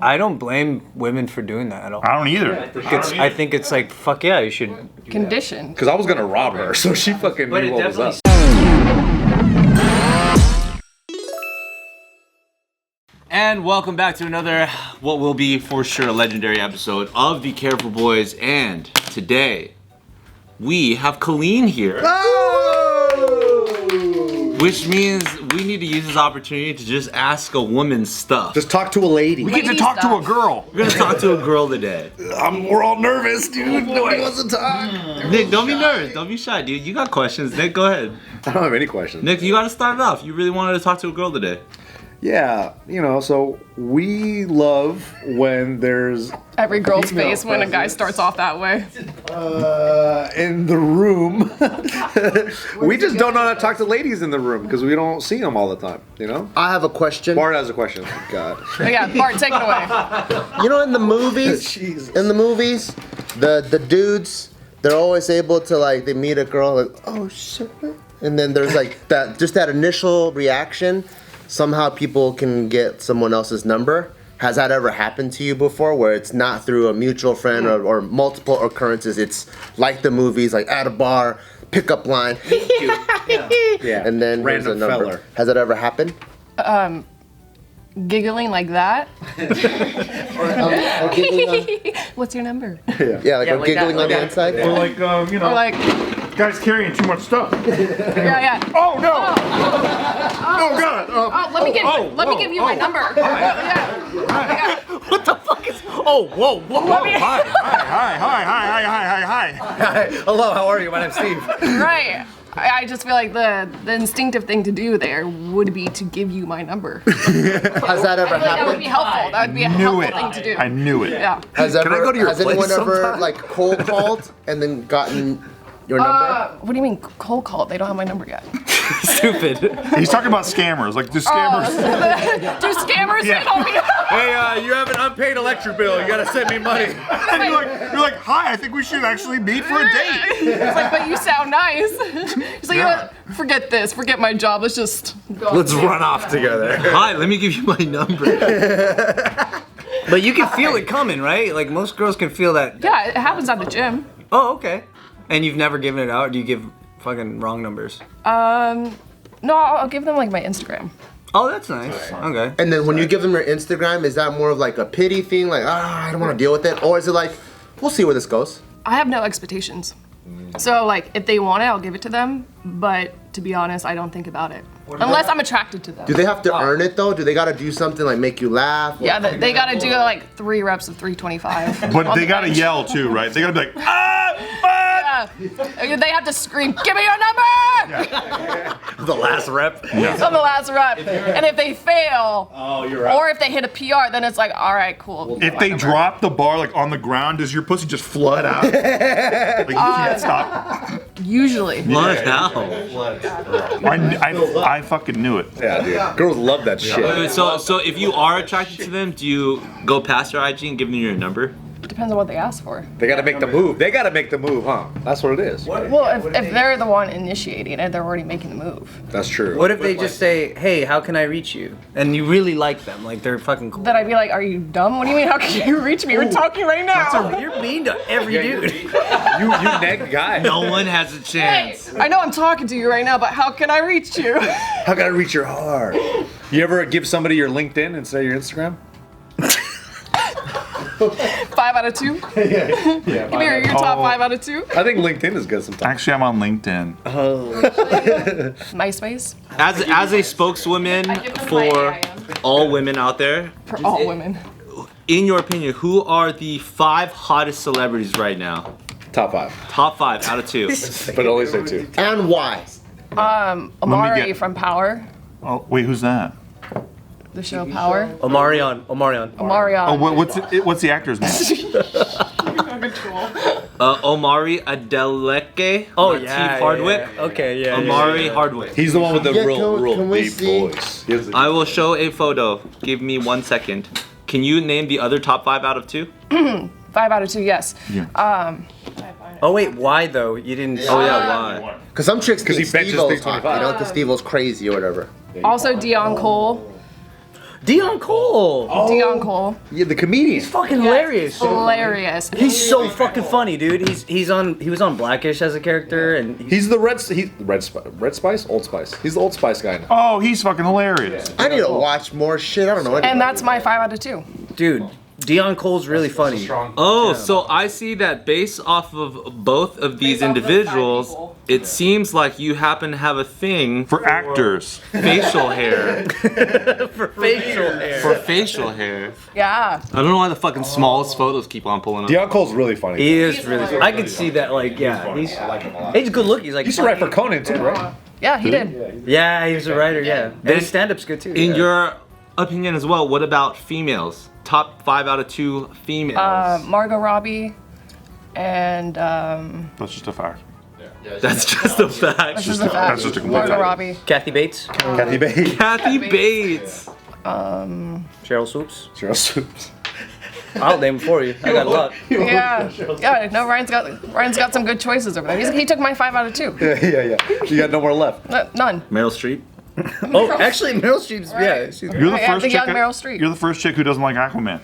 I don't blame women for doing that at all. I don't either. I think it's like, fuck yeah, you should. Condition. Because I was gonna rob her, so she fucking knew what was up. And welcome back to another, what will be for sure a legendary episode of the Careful Boys. And today, we have Kalyne here. Which means we need to use this opportunity to just ask a woman stuff. Just talk to a lady. We get to talk to a girl. We're gonna talk to a girl today. We're all nervous, dude. Nobody wants to talk. Nick, don't be nervous. Don't be shy, dude. You got questions. Nick, go ahead. I don't have any questions. Nick, you gotta start it off. You really wanted to talk to a girl today. Yeah, so we love when there's Every girl's face when a guy starts off that way. in the room. We just don't know how to talk to ladies in the room because we don't see them all the time, I have a question. Bart has a question. God. Oh, yeah, Bart, take it away. You know, in the movies, the dudes, they're always able to they meet a girl like, oh shit, and then there's that initial reaction. Somehow people can get someone else's number. Has that ever happened to you before, where it's not through a mutual friend or multiple occurrences? It's like the movies, like at a bar, pickup line, Yeah. and then there's a Random number. feller. Has that ever happened? Giggling like that. Or giggling What's your number? yeah, like giggling on the inside. Or like, Or like, guys carrying too much stuff. yeah. Oh no! Oh god! Oh, let me give you my number. Yeah. What the fuck is? Oh, whoa. Hi. Hello, how are you? My name's Steve. Right. I just feel like the instinctive thing to do there would be to give you my number. Has that ever That would happened? be helpful. That would be a Knew helpful it. thing to do. I knew it. Yeah. Has I go to your anyone place ever sometime? cold called and then gotten your number? What do you mean cold call? They don't have my number yet. Stupid. He's talking about scammers. Like, do scammers? Do scammers Yeah. help me? Hey, you have an unpaid electric bill. You gotta send me money. And you're like, hi, I think we should actually meet for a date. It's like, but you sound nice. He's like, you know what? Forget this. Forget my job. Let's just go. Let's run off together. Hi, let me give you my number. But you can feel it coming, right? Like most girls can feel that. Yeah, it happens at the gym. Oh, okay. And you've never given it out? Or do you give fucking wrong numbers? No, I'll give them like my Instagram. Oh, that's nice. Okay. And then when you give them your Instagram, is that more of like a pity thing? Like, I don't want to deal with it? Or is it like, we'll see where this goes? I have no expectations. So like, if they want it, I'll give it to them. But to be honest, I don't think about it. Unless I'm attracted to them. Do they have to earn it though? Do they got to do something like make you laugh? Yeah, they gotta do like 3 reps of 325. But on they the gotta bench. yell too, right? They gotta be like, Yeah. They have to scream, give me your number! The last rep. On the last rep. And if they fail, You're or if they hit a PR, then it's like, all right, cool. if they drop the bar like on the ground, does your pussy just flood out? Like you can't stop. Usually. What hell? I fucking knew it. Yeah, dude. Girls love that shit. So if you are attracted to them, do you go past their IG and give them your number? Depends on what they ask for. They gotta make the move. They gotta make the move, huh? That's what it is. Well, if they're the one initiating it, they're already making the move. That's true. What if they just say, hey, how can I reach you? And you really like them, like they're fucking cool. Then I'd be like, are you dumb? What do you mean, how can you reach me? We're talking right now. You're mean to every dude. You neg guy. No one has a Hey, chance. I know I'm talking to you right now, but how can I reach you? How can I reach your heart? You ever give somebody your LinkedIn instead of your Instagram? 5 out of 2? Give me your top 5 out of 2. I think LinkedIn is good sometimes. Actually, I'm on LinkedIn. MySpace? As a spokeswoman I give them my for AIM. all women out there, For all women. in your opinion, who are the 5 hottest celebrities right now? Top 5. Top 5 out of 2. But only say 2. And why? Amari get- from Power. Oh wait, who's that? The show Power. Omarion. Omarion. Oh, what's the actor's name? Omari Adeleke. Oh, Lateef yeah. Hardwick. Yeah. Okay, yeah. Amari Hardwick. He's the one with the Yeah, real can we deep see- voice. He has the- I will show a photo. Give me 1 second. Can you name the other top 5 out of 2? 5 out of 2, yes. Yeah. Oh, wait, why though? You didn't. Oh yeah, why? Because some chicks think he benches Steve-O's hot, 325. Because Steve-O's crazy or whatever. Also Dion Cole. Dion Cole. Dion Cole. Yeah, the comedian. He's fucking hilarious. Hilarious. He's so fucking funny, dude. He was on Blackish as a character, and He's the Red Spice? Old Spice. He's the Old Spice guy now. Oh, he's fucking hilarious. I need to watch more shit. I don't know. And that's my 5 out of 2. dude, Dion Cole's really funny. Oh, so I see that based off of both of these individuals, it seems like you happen to have a thing For actors. facial hair. For facial hair. For facial hair. Yeah. I don't know why the fucking smallest photos keep on pulling up. Dion Cole's really funny. He is really funny. I can see that, like, yeah. He's good looking. He's like, He used to write for Conan too, right? Yeah, he did. yeah, he was a writer, yeah. And his stand-up's good too. In yeah. your opinion as well, what about females? Top 5 out of 2 females. Margot Robbie and That's just a fact. That's just a fact. that's just a fact. That's just a complete Margot fact. Robbie. Kathy Bates, Kathy Bates. Kathy Bates. Cheryl Swoops. Cheryl Swoops. I'll name them for you. I got a lot. Yeah. Yeah. No, Ryan's got some good choices over there. He took my 5 out of 2. Yeah. You got no more left. None. Meryl Streep. Oh, actually, Meryl Streep's, yeah. She's, You're the Right, first the chick. young Meryl Streep. You're the first chick who doesn't like Aquaman.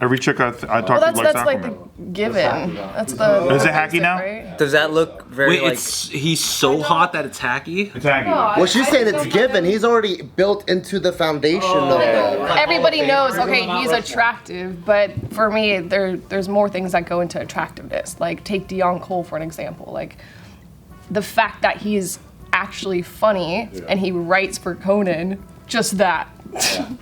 Every chick I talk Well, to likes that's Aquaman. like the given. That's the. Is it hacky now? Right? does that look very, Wait, like... he's so hot that it's hacky? It's hacky. Well, she's saying it's given. He's already built into the foundation of the. Everybody knows, okay, he's attractive, but for me, there's more things that go into attractiveness. Like, take Dion Cole for an example. Like, the fact that he's actually funny and he writes for Conan, just that.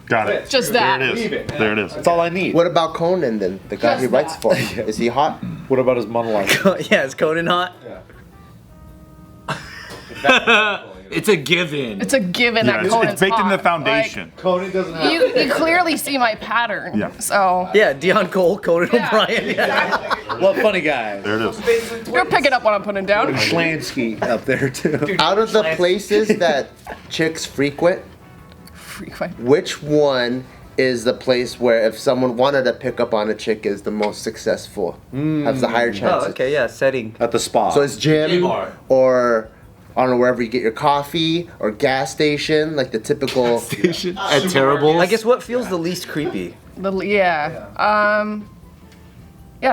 Got it. Just that. There it is. There it is. That's all I need. What about Conan then? The guy he Just writes that. for. Is he hot? What about his monologue? yeah, is Conan hot? It's a given. It's a given Yeah, that Conan's it's baked in the hot. foundation. Conan doesn't have. You clearly see my pattern. Yeah. So Yeah, Dion Cole, Conan O'Brien. Yeah. Well, funny guy. There it is. you're picking up what I'm putting down. Schlansky up there too. Out of the places that chicks frequent, Frequent. which one is the place where if someone wanted to pick up on a chick is the most successful? Has the higher chances. Oh, okay, yeah, setting. At the spa. So it's gym bar. or I don't know, wherever you get your coffee or gas station, like the typical. At terrible. I guess what feels the least creepy?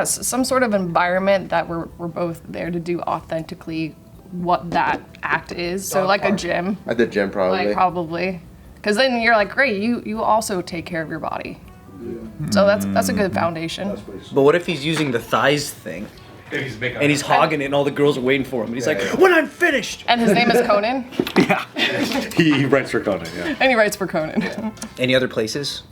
Some sort of environment that we're both there to do authentically what that act is. So like a gym, At the gym, probably. like probably, because then you're like, great, you also take care of your body. So that's a good foundation. But what if he's using the thighs thing? And he's hogging it and all the girls are waiting for him. And he's like, when I'm finished! And his name is Conan, he writes for Conan. Yeah. and he writes for Conan. Any other places?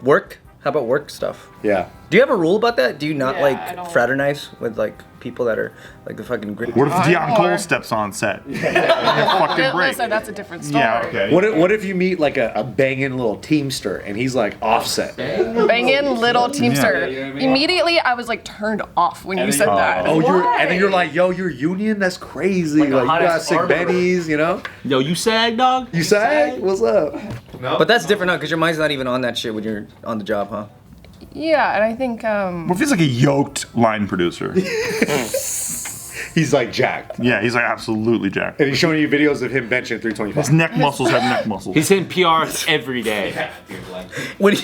Work? How about work stuff? Yeah. Do you have a rule about that? Do you not Yeah, I don't- fraternize with like people that are like the fucking grit? What if Dion Or- Cole steps on set? Fucking break. Listen, that's a different story. Yeah, okay. What if you meet like a banging little teamster and he's like offset? Banging little teamster. Immediately, I was like turned off when you said that. Oh, and then you're like, yo, you're union? That's crazy. Like, you got sick bennies, you know? Yo, you sag, dog? You sag? What's up? But that's different now because your mind's not even on that shit when you're on the job, huh? Yeah, and I think What if he's like a yoked line producer? He's like jacked. Yeah, he's like absolutely jacked. And he's showing you videos of him benching 325. His neck muscles have neck muscles. He's hitting PRs every day. When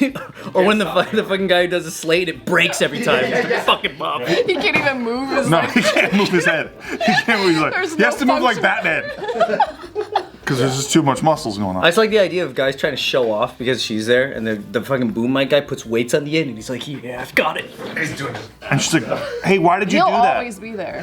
when the fucking guy who does a slate, it breaks every time. Fucking Bob. he can't even move his No, neck. he can't move his head. He can't move his head. There's He has no to move like function. Batman. Because there's just too much muscles going I on. just like the idea of guys trying to show off because she's there, and the fucking boom mic guy puts weights on the end, and he's like, "Yeah, I've got it." And she's like, hey, why did you He'll do that? always be there.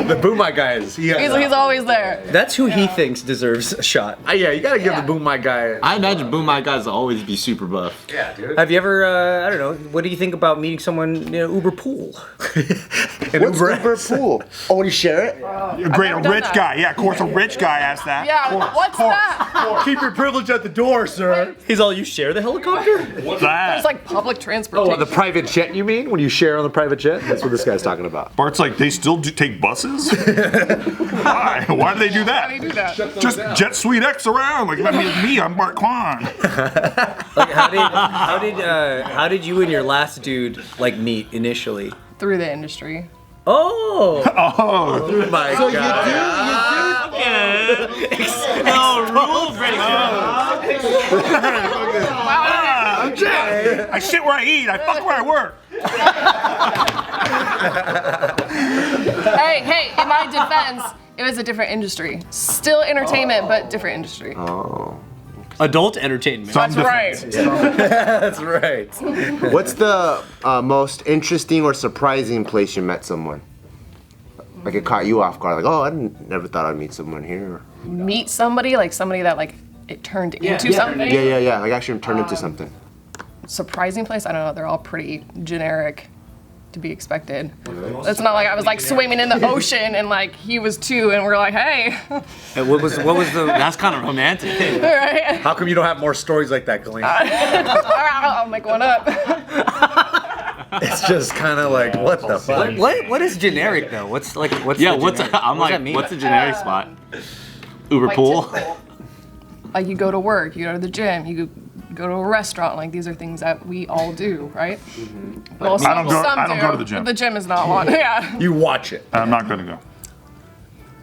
The Boom Mic guy is. He's always there. That's who he thinks deserves a shot. Yeah, you gotta give the Boom Mic guy. I imagine Boom My guys will always be super buff. Have you ever? I don't know. What do you think about meeting someone Uber pool? What's Uber Pool? Oh, when you share it? Great, never a done rich that. guy. Yeah, of course, a rich guy asked that. Yeah, what's that? Keep your privilege at the door, sir. He's all, you share the helicopter? What's that? It's like public transportation. Oh, the private jet, you mean? When you share on the private jet? That's what this guy's talking about. Bart's like, they still do take buses? Why? Why do they do How do you that? do that? Just jet Suite X around. Like, let me, I'm Bart Kwan. Like, how did you and your last dude like meet initially? Through the industry. Oh, Oh, my God. No, rule breaker. I'm Jack. I shit where I eat. I fuck where I work. Hey, in my defense, it was a different industry. Still entertainment, but different industry. Adult entertainment. That's right. That's right. What's the most interesting or surprising place you met someone? Like it caught you off guard. Like, oh, I never thought I'd meet someone here. Meet somebody, like somebody that like it turned into something. Yeah. Like actually turned into something. Surprising place? I don't know. They're all pretty generic to be expected. It's not like I was like swimming in the ocean and like he was too and we're like, hey. And what was the? That's kind of romantic. Right? How come you don't have more stories like that, Kalyne? I'll make one up. It's just kind of like, what the fuck? What is generic though? What's Yeah, the what's generic? I'm What does like, that mean? what's a generic spot? Uber Like pool. typical. Like you go to work, you go to the gym, you go to a restaurant. Like these are things that we all do, right? Well, I don't go- some I don't do, go to the gym. but the gym is not one. Yeah. You watch it. I'm not gonna go.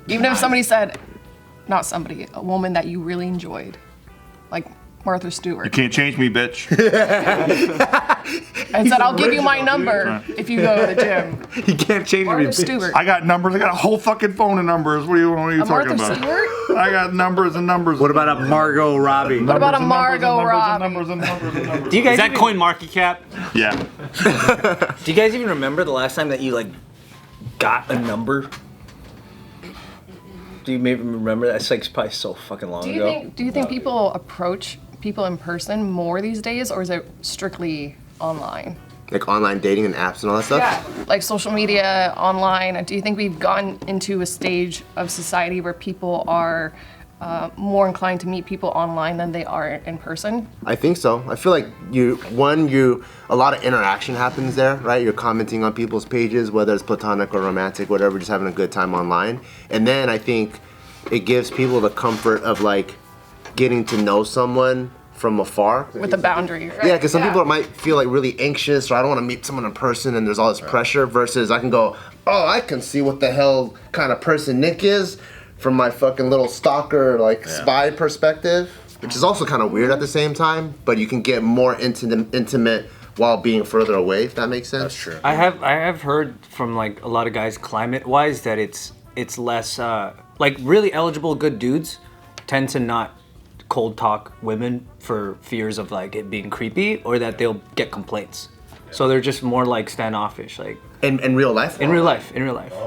Even if somebody said, not somebody, a woman that you really enjoyed, like Martha You Stewart, can't change me, bitch. and said, I'll give you my number if you go to the gym. You can't change me. Martha Stewart. I got numbers. I got a whole fucking phone of numbers. What are you A talking Martha about? Stewart? I got numbers and numbers. What about a Margot Robbie? What about a Numbers and Margot Robbie? numbers and numbers and numbers. Do you guys Is that even, coin market cap? Yeah. do you guys even remember the last time that you like got a number? Do you maybe remember that? It's like probably so fucking long ago. Do you think people approach people in person more these days, or is it strictly online? Like online dating and apps and all that stuff? Like social media, online. Do you think we've gotten into a stage of society where people are more inclined to meet people online than they are in person? I think so. I feel like a lot of interaction happens there, right? You're commenting on people's pages, whether it's platonic or romantic, whatever, just having a good time online. And then I think it gives people the comfort of like getting to know someone from afar. With a boundary, right? Yeah, because some people might feel like really anxious, or I don't want to meet someone in person, and there's all this pressure. Versus I can go, oh, I can see what the hell kind of person Nick is from my fucking little stalker, like spy perspective, which is also kind of weird at the same time. But you can get more intimate while being further away. If that makes sense. That's true. I have heard from like a lot of guys climate wise that it's less like really eligible good dudes tend to not cold talk women for fears of like it being creepy or that they'll get complaints. So they're just more like standoffish, like In real life. in real life.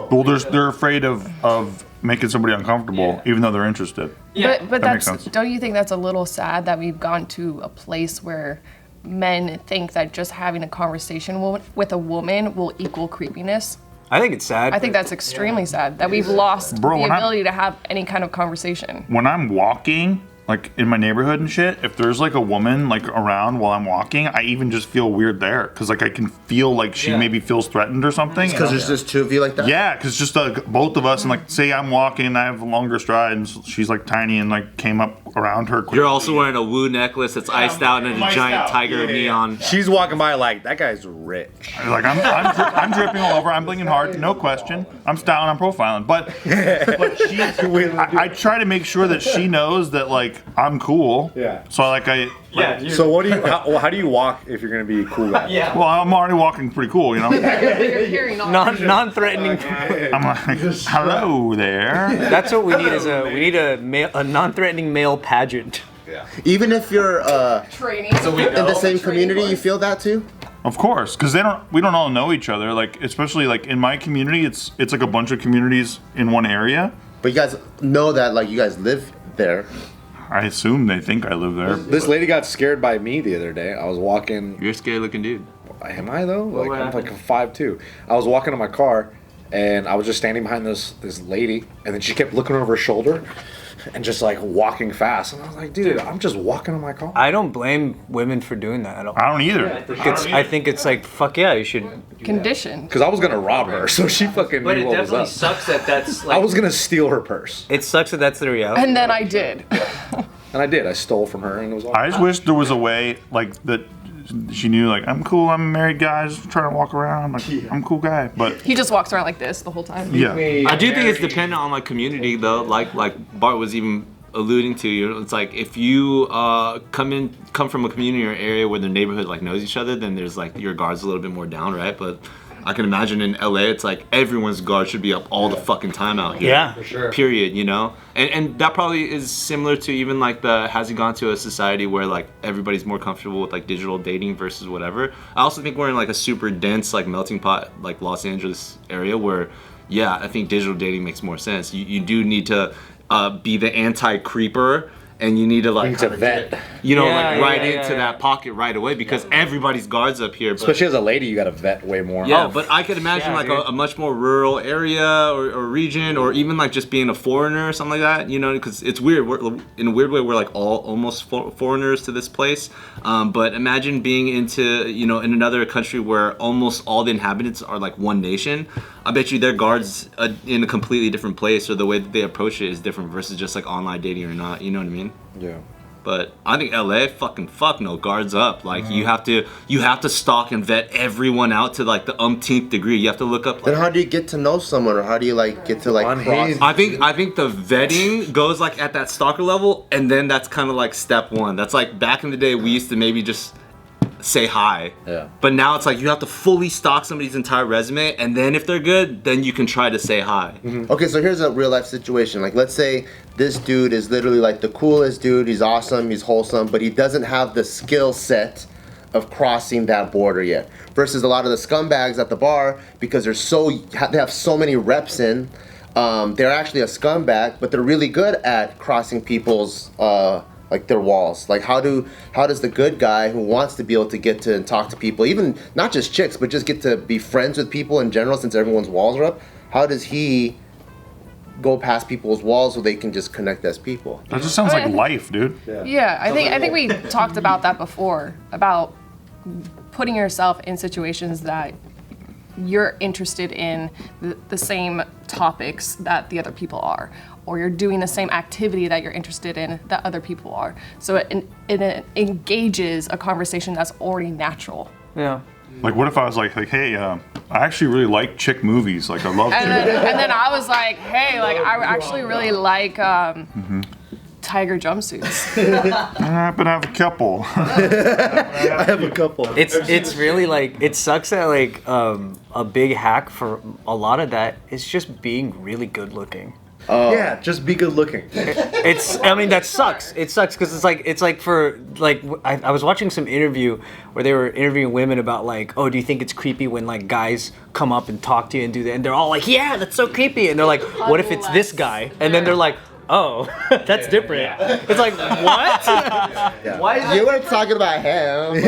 Well, they're afraid of making somebody uncomfortable, even though they're interested. But That makes that's, sense. don't you think that's a little sad that we've gone to a place where men think that just having a conversation with a woman will equal creepiness? I think it's sad. I think that's extremely sad that we've lost Bro, the when I'm- ability to have any kind of conversation. When I'm walking, like in my neighborhood and shit, if there's like a woman like around while I'm walking, I even just feel weird there because like I can feel like she maybe feels threatened or something. Because there's just two of you like that. Yeah, because just both of us, and like say I'm walking and I have a longer stride, and she's like tiny and like came up around her. You're also wearing a woo necklace that's iced out and a giant tiger neon. She's walking by like, that guy's rich. Like I'm dripping all over. I'm blinking hard, no question. I'm styling, I'm profiling, but I try to make sure that she knows that like I'm cool. Yeah. So like So what do you? How do you walk if you're gonna be a cool guy? well, I'm already walking pretty cool, you know. You're hearing all non-threatening. I'm like, hello there. That's what we need a non-threatening male pageant. Even if you're training. in the same community, you feel that too. Of course, because we don't all know each other. Like especially like in my community, it's like a bunch of communities in one area. But you guys know that like you guys live there. I assume they think I live there. This lady got scared by me the other day. I was walking. You're a scary looking dude. Am I though? Like what I'm like a 5'2". I was walking to my car, and I was just standing behind this lady, and then she kept looking over her shoulder, and just like walking fast. And I was like, dude, I'm just walking to my car. I don't blame women for doing that at all. I don't either. I think it's like fuck yeah, you should. Condition. Because I was gonna rob her, so she fucking But knew it what was definitely up. sucks that that's I like. was gonna steal her purse, It sucks that that's the reality. And then I did. and I did. I stole from her, and it was all. I just wish there was a way like that. She knew like I'm cool. I'm a married guy. Just trying to walk around. Like I'm a cool guy. But He just walks around like this the whole time. yeah, I do think it's dependent on like community though. Like Bart was even alluding to, it's like if you come from a community or area where the neighborhood like knows each other, then there's like your guard's a little bit more down, right? But I can imagine in LA, it's like everyone's guard should be up all the fucking time out here. Yeah, for sure. Period, you know? And that probably is similar to even like has he gone to a society where like everybody's more comfortable with like digital dating versus whatever. I also think we're in like a super dense like melting pot like Los Angeles area where, yeah, I think digital dating makes more sense. You do need to be the anti-creeper, and you need to like to vet. Into that pocket right away because everybody's guards up here. But, Especially as a lady, you gotta vet way more. yeah, but I could imagine like a much more rural area or region, or even like just being a foreigner or something like that, you know, because it's weird. In a weird way, we're like all almost foreigners to this place. But imagine being into, you know, in another country where almost all the inhabitants are like one nation. I bet you their guards in a completely different place, or the way that they approach it is different versus just like online dating or not. You know what I mean? Yeah. But I think LA, fuck no, guards up. Like you have to stalk and vet everyone out to like the umpteenth degree. You have to look up. Then how do you get to know someone, or how do you like get to like cross? I think the vetting goes like at that stalker level, and then that's kind of like step one. That's like back in the day we used to maybe just say hi. Yeah. But now it's like you have to fully stalk somebody's entire resume, and then if they're good, then you can try to say hi. Okay, so here's a real life situation. Like, let's say this dude is literally like the coolest dude. He's awesome, he's wholesome, but he doesn't have the skill set of crossing that border yet. Versus a lot of the scumbags at the bar, because they have so many reps in. They're actually a scumbag, but they're really good at crossing people's like their walls. Like how does the good guy who wants to be able to get to and talk to people, even not just chicks, but just get to be friends with people in general, since everyone's walls are up, how does he go past people's walls so they can just connect as people? That just sounds like life, dude. Yeah, I think we talked about that before, about putting yourself in situations that you're interested in the same topics that the other people are, or you're doing the same activity that you're interested in that other people are. So it engages a conversation that's already natural. Yeah. Like, what if I was like, hey, I actually really like chick movies. Like, I love. And then I was like, hey, like I actually really like tiger jumpsuits. I happen to have a couple. I have a couple. It's really like, it sucks that like a big hack for a lot of that is just being really good looking. Yeah, just be good looking. I mean, that sucks. It sucks because it's like for like I was watching some interview where they were interviewing women about like, oh, do you think it's creepy when like guys come up and talk to you and do that, and they're all like, yeah, that's so creepy, and they're like, what if it's this guy? And then they're like, oh, that's different. Yeah. It's like, what? Yeah. Why is You weren't talking about him.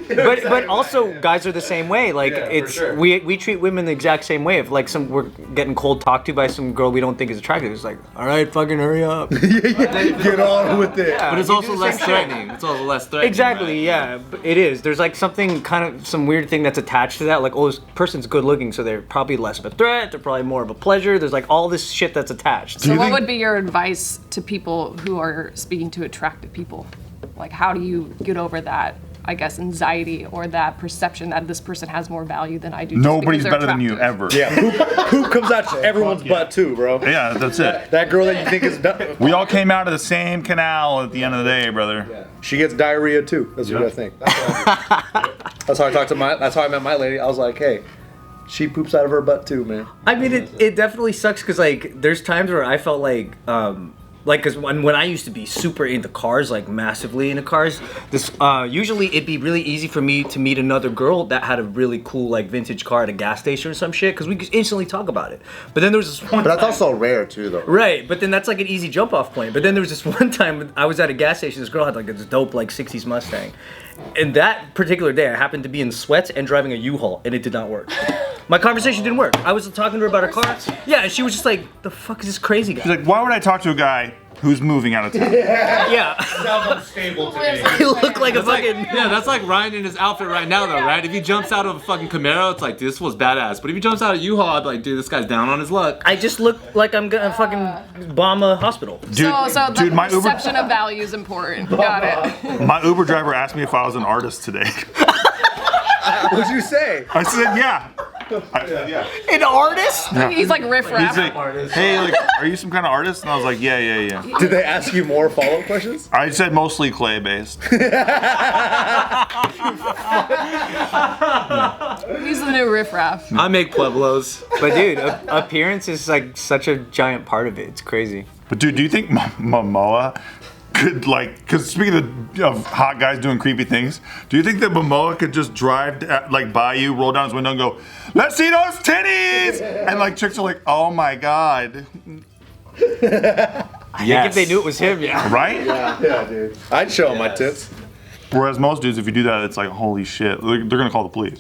but also guys are the same way. Like it's sure. we treat women the exact same way. If like we're getting cold talked to by some girl we don't think is attractive, it's like, all right, fucking hurry up. Get on with it. Yeah, But it's you also do the less same shit. threatening. It's also less threatening. Exactly, right? yeah, it is. There's like something kind of some weird thing that's attached to that. Like, oh, this person's good looking, so they're probably less of a threat. They're probably more of a pleasure. There's like all this shit that's attached. So what would be your advice to people who are speaking to attractive people? Like, how do you get over that, I guess, anxiety or that perception that this person has more value than I do? just Nobody's because they're better than you attractive? ever. Yeah, poop comes out everyone's butt too, bro. Yeah, that's it. That girl that you think is We all came out of the same canal at the end of the day, brother. she gets diarrhea too. That's what I think. That's how I talked to that's how I met my lady. I was like, hey, she poops out of her butt too, man. I mean, it definitely sucks because like there's times where I felt like because when I used to be super into cars, like massively into cars, this usually it'd be really easy for me to meet another girl that had a really cool like vintage car at a gas station or some shit because we could instantly talk about it. But then there was this one. But that's time- also rare too, though. Right, but then that's like an easy jump off point. But then there was this one time I was at a gas station, this girl had like this dope like 60s Mustang. And that particular day I happened to be in sweats and driving a U-Haul and it did not work. My conversation didn't work. I was talking to her about her car. Yeah, and she was just like, the fuck is this crazy guy? She's like, why would I talk to a guy who's moving out of town? Yeah. Sounds unstable to me. I look like a fucking... Yeah, that's like Ryan in his outfit right now, though, right? If he jumps out of a fucking Camaro, it's like, dude, this was badass. But if he jumps out of U-Haul, I'd be like, dude, this guy's down on his luck. I just look like I'm gonna fucking bomb a hospital. Dude, So dude, the my Uber, perception of value is important. Got it. my Uber driver asked me if I was an artist today. What'd you say? I said, yeah. Yeah. An artist? He's like riff He's raff. like, hey, like, are you some kind of artist? And I was like, yeah. Did they ask you more follow-up questions? I said mostly clay-based. He's the new riff raff. I make pueblos. But dude, appearance is like such a giant part of it. It's crazy. But dude, do you think Momoa could like? Because speaking of hot guys doing creepy things, do you think that Momoa could just drive like by you, roll down his window, and go, "Let's see those titties," and like chicks are like, "Oh my god." I think if they knew it was him, yeah. Right? Yeah, dude. I'd show him my tits. Whereas most dudes, if you do that, it's like, holy shit, they're gonna call the police.